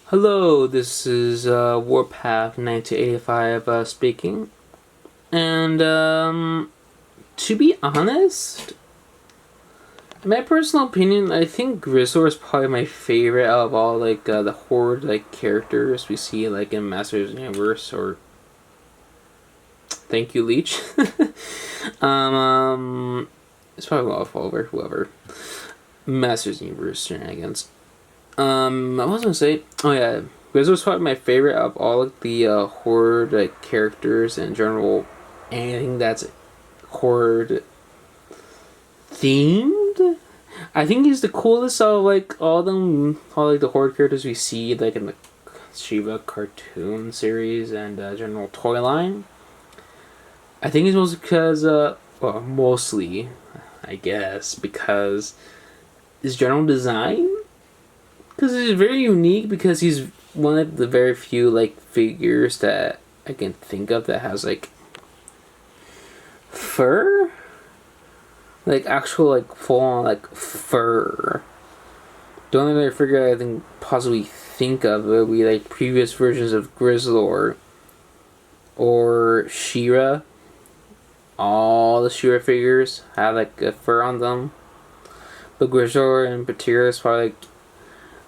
Hello, this is Warpath 1985 speaking. And to be honest, in my personal opinion, I think Grizzlor is probably my favorite out of all the horde characters we see in Masters of the Universe. Or thank you, Leech. It's probably off over whoever Masters of the Universe shenanigans. I was gonna say, oh yeah, Grizzlor was probably my favorite of all of the horde characters in general. Anything that's horde themed. I think he's the coolest of all the horde characters we see in the Shiva cartoon series and general toyline. I think it's mostly because mostly, I guess, because his general design. Because he's very unique, because he's one of the very few figures that I can think of that has fur, actual full on fur. The only other figure I think possibly think of would be previous versions of Grizzlor or She-Ra. All the She-Ra figures have a fur on them, but Grizzlor in particular is probably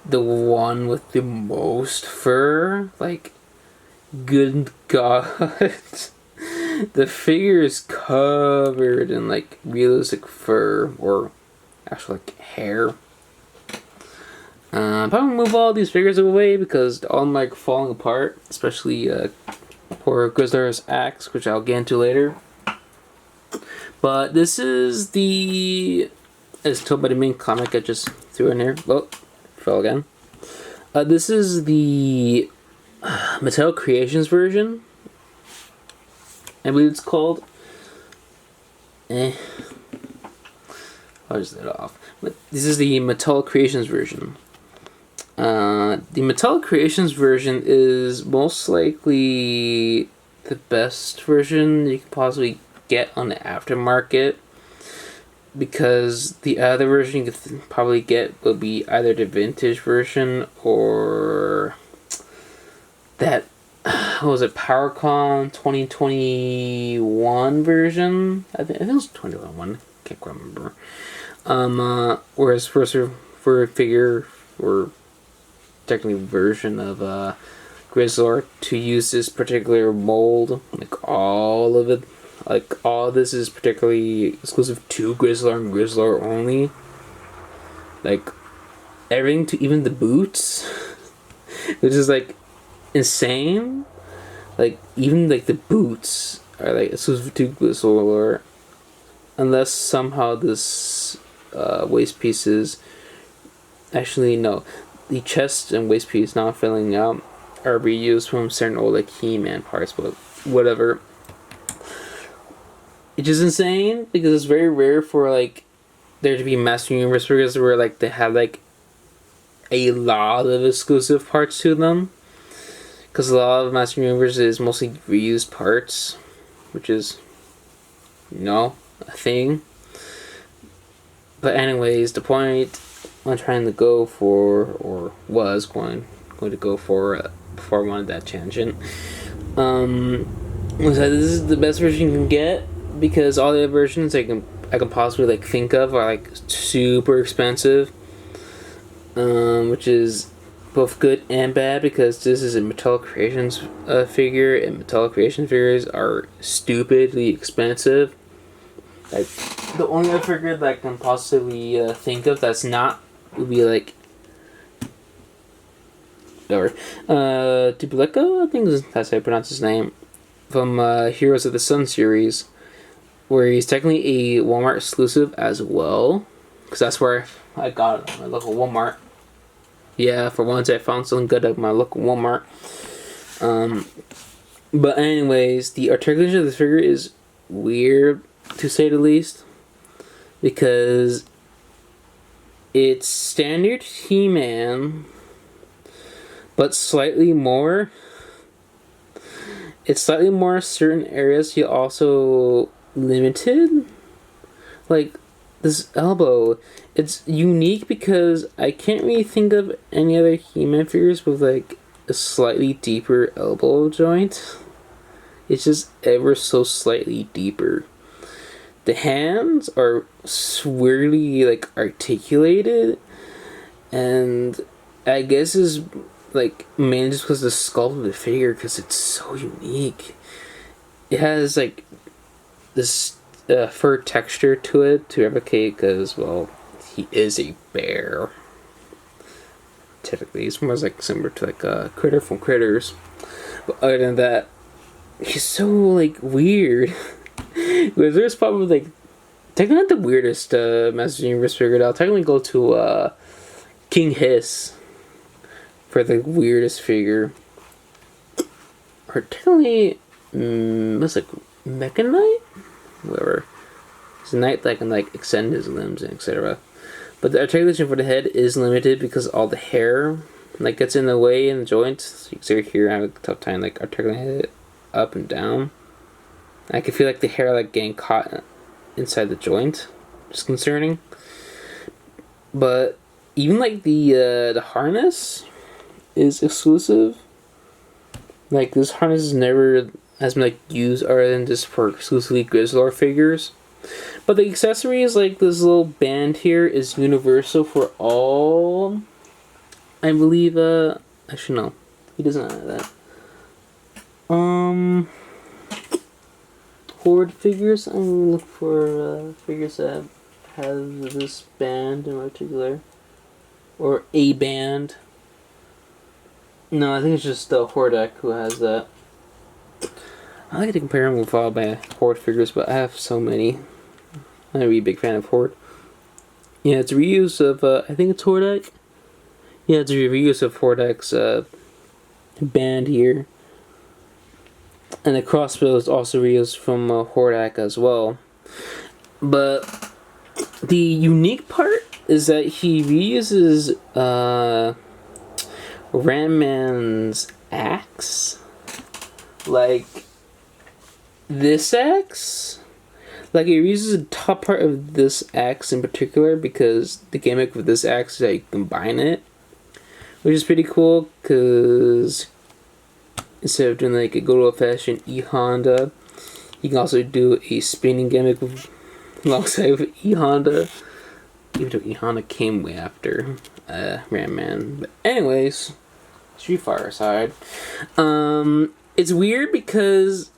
the one with the most fur. Good God. The figure is covered in realistic fur, or actual hair. Probably move all these figures away because all them falling apart, especially poor Grizzlor's axe, which I'll get into later. But this is as told by the main comic I just threw in here. Oh, fell again. This is the Mattel Creations version, I believe it's called. I'll just let it off. But this is the Mattel Creations version. The Mattel Creations version is most likely the best version you can possibly get on the aftermarket, because the other version you could probably get would be either the vintage version or that, what was it, PowerCon 2021 version? I think it was 2021. Can't quite remember. Whereas for a figure or technically version of Grizzlor to use this particular mold, all of it. All this is particularly exclusive to Grizzlor and Grizzlor only. Everything to even the boots, which is insane. Even the boots are exclusive to Grizzlor, unless somehow this waist pieces. Actually, no, the chest and waist piece not filling out are reused from certain old He-Man parts, but whatever. It's just insane because it's very rare for there to be Master Universe figures where they have a lot of exclusive parts to them, because a lot of Master Universe is mostly reused parts, which is a thing. But anyways, the point I'm trying to go for, or was going to go for before I wanted that tangent, was that this is the best version you can get, because all the other versions I can possibly think of are super expensive, which is both good and bad, because this is a Mattel Creations figure, and Mattel Creations figures are stupidly expensive. The only other figure that I can possibly think of that's not would be Duplico, I think that's how I pronounce his name, from Heroes of the Sun series, where he's technically a Walmart exclusive as well, because that's where I got it at my local Walmart. Yeah, for once I found something good at my local Walmart. But anyways, the articulation of the figure is weird, to say the least, because it's standard He-Man, but slightly more. It's slightly more certain areas. He also limited. this elbow, it's unique because I can't really think of any other He-Man figures with like a slightly deeper elbow joint. It's just ever so slightly deeper. The hands are weirdly like articulated, and I guess is like mainly just because the sculpt of the figure, because it's so unique. It has like this fur texture to it to replicate, because well, he is a bear. Typically, he's more like similar to like a critter from Critters, but other than that, he's so like weird. Because there's probably like technically not the weirdest Masters Universe figured out. Technically, go to King Hiss for the weirdest figure. Or technically, what's like Mecha Knight? Whatever. It's a knight that can like extend his limbs and etc. But the articulation for the head is limited because all the hair like gets in the way in the joints. So you can see here I have a tough time like articulating it up and down. I can feel like the hair like getting caught inside the joint. It's concerning. But even like the harness is exclusive. Like this harness has been like used other than just for exclusively Grizzlor figures. But the accessories, like this little band here, is universal for all. I believe. Actually, no, he doesn't have that. Horde figures. I'm gonna look for figures that have this band in particular, or a band. No, I think it's just Hordak who has that. I like to compare them with all my Horde figures, but I have so many. I'm a really big fan of Horde. Yeah, it's a reuse of, I think it's Hordak. Yeah, it's a reuse of Hordak's band here. And the crossbow is also reused from Hordak as well. But the unique part is that he reuses Ram Man's axe. Like this axe? Like, it uses the top part of this axe in particular because the gimmick with this axe is that you combine it, which is pretty cool because instead of doing like a good old-fashioned E-Honda, you can also do a spinning gimmick alongside with E-Honda, even though E-Honda came way after Ram Man. But anyways, Street Fighter aside, it's weird because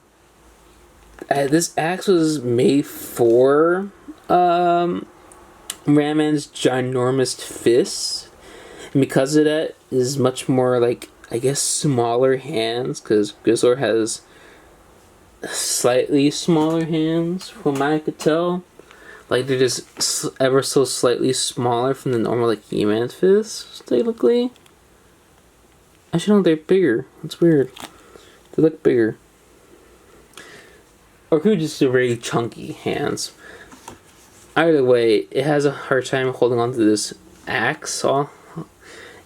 this axe was made for Ram Man's ginormous fist, and because of that, is much more like, I guess, smaller hands, because Grizzlor has slightly smaller hands from what I could tell. Like, they're just ever so slightly smaller from the normal like He-Man's fists, technically. Actually, no, they're bigger. It's weird. They look bigger. Or could just do very chunky hands. Either way, it has a hard time holding on to this axe,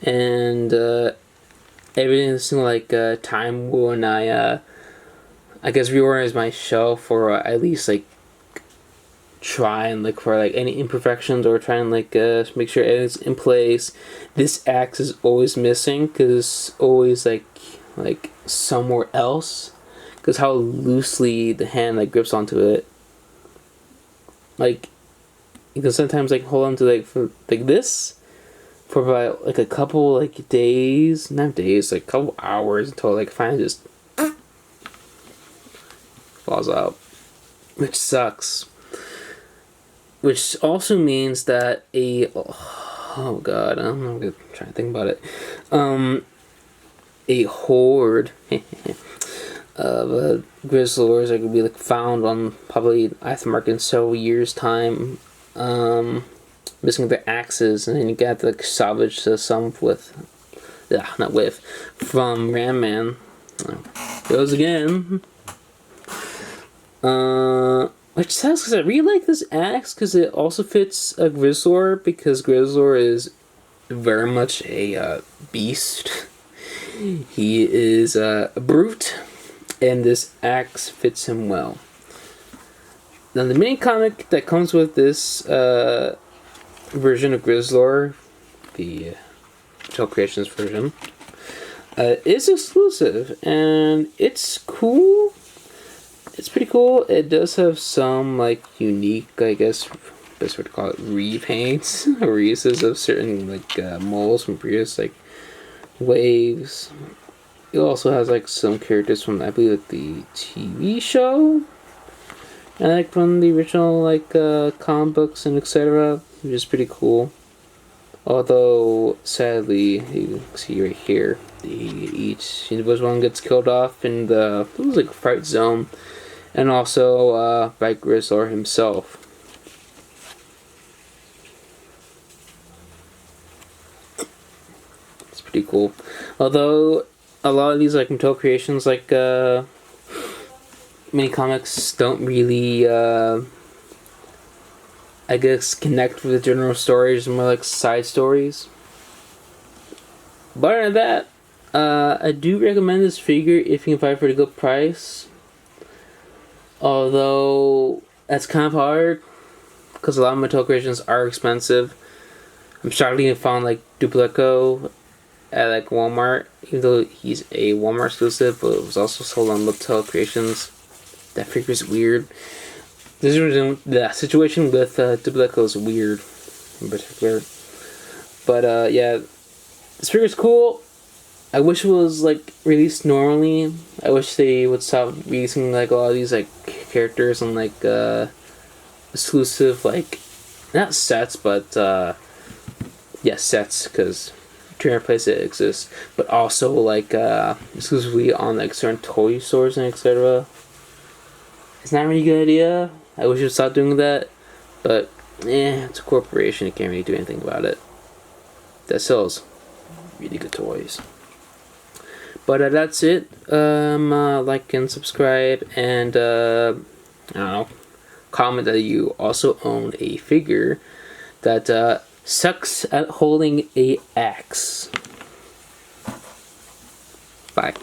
and every single like time when I guess reorganize my shelf, or at least like try and look for like any imperfections, or try and like make sure everything's in place, this axe is always missing because it's always like somewhere else. Because how loosely the hand like grips onto it, like you can sometimes like hold on to like for like this for about like a couple like days, not days, like a couple hours until like finally just falls out, which sucks. Which also means that oh god, I'm gonna try to think about it. A horde. Of Grizzlors that could be like found on probably aftermarket in several years' time, missing their axes, and then you got to like salvage some with, from Ram Man. Goes again. Which sucks because I really like this axe because it also fits a Grizzlor, because Grizzlor is very much a beast. He is a brute. And this axe fits him well. Now the mini comic that comes with this version of Grizzlor, the Mattel Creations version, is exclusive, and it's cool. It's pretty cool. It does have some like unique, I guess, best way to call it, repaints or reuses of certain like molds from previous like waves. It also has like some characters from, I believe, like, the TV show, and like from the original like comic books and etc., which is pretty cool. Although sadly, you can see right here, each individual one gets killed off in the, it was like fight zone, and also by Grizzlor himself. It's pretty cool. Although a lot of these like Mattel creations, like mini comics, don't really I guess connect with the general stories, more like side stories. But other than that, I do recommend this figure if you can find it for a good price. Although that's kind of hard because a lot of Mattel creations are expensive. I'm struggling to find like Duplico at like Walmart, even though he's a Walmart exclusive, but it was also sold on Mattel Creations. That figure's weird. The situation with Duplico is weird in particular. But yeah, this figure's cool. I wish it was like released normally. I wish they would stop releasing like a lot of these like characters and like exclusive, like, not sets, but yeah, sets, because Trainer Place it exists, but also like exclusively on like certain toy stores and etc. It's not a really good idea. I wish it would stop doing that, but it's a corporation. You can't really do anything about it. That sells really good toys. But that's it. Like and subscribe, and I don't know, comment that you also own a figure that sucks at holding a axe. Bye.